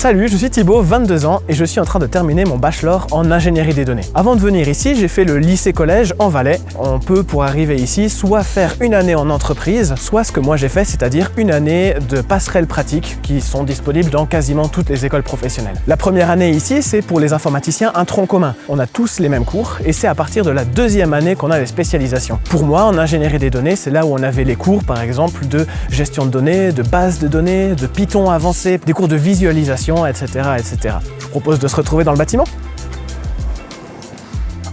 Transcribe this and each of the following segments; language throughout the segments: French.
Salut, je suis Thibaut, 22 ans et je suis en train de terminer mon bachelor en ingénierie des données. Avant de venir ici, j'ai fait le lycée-collège en Valais. On peut, pour arriver ici, soit faire une année en entreprise, soit ce que moi j'ai fait, c'est-à-dire une année de passerelles pratiques qui sont disponibles dans quasiment toutes les écoles professionnelles. La première année ici, c'est pour les informaticiens un tronc commun. On a tous les mêmes cours et c'est à partir de la deuxième année qu'on a les spécialisations. Pour moi, en ingénierie des données, c'est là où on avait les cours, par exemple, de gestion de données, de base de données, de Python avancé, des cours de visualisation, etc., etc. Je vous propose de se retrouver dans le bâtiment.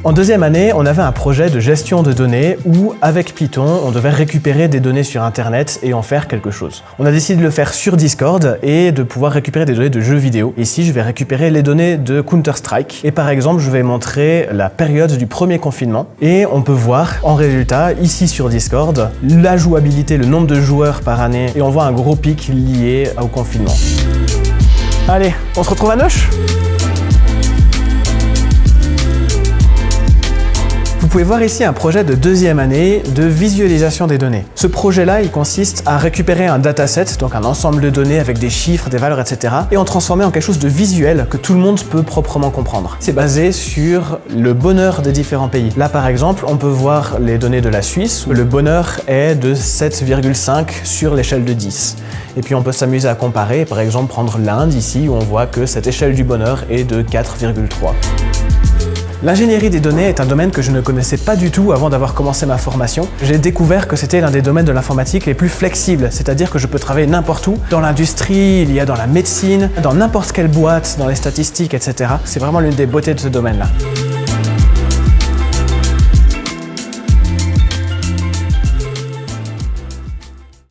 En deuxième année, on avait un projet de gestion de données où, avec Python, on devait récupérer des données sur Internet et en faire quelque chose. On a décidé de le faire sur Discord et de pouvoir récupérer des données de jeux vidéo. Ici, je vais récupérer les données de Counter-Strike. Et par exemple, je vais montrer la période du premier confinement. Et on peut voir en résultat, ici sur Discord, la jouabilité, le nombre de joueurs par année. Et on voit un gros pic lié au confinement. Allez, on se retrouve à Neuch ? Vous pouvez voir ici un projet de deuxième année de visualisation des données. Ce projet-là, il consiste à récupérer un dataset, donc un ensemble de données avec des chiffres, des valeurs, etc. et en transformer en quelque chose de visuel que tout le monde peut proprement comprendre. C'est basé sur le bonheur des différents pays. Là, par exemple, on peut voir les données de la Suisse. Le bonheur est de 7,5 sur l'échelle de 10. Et puis on peut s'amuser à comparer, par exemple prendre l'Inde ici, où on voit que cette échelle du bonheur est de 4,3. L'ingénierie des données est un domaine que je ne connaissais pas du tout avant d'avoir commencé ma formation. J'ai découvert que c'était l'un des domaines de l'informatique les plus flexibles, c'est-à-dire que je peux travailler n'importe où. Dans l'industrie, il y a dans la médecine, dans n'importe quelle boîte, dans les statistiques, etc. C'est vraiment l'une des beautés de ce domaine-là.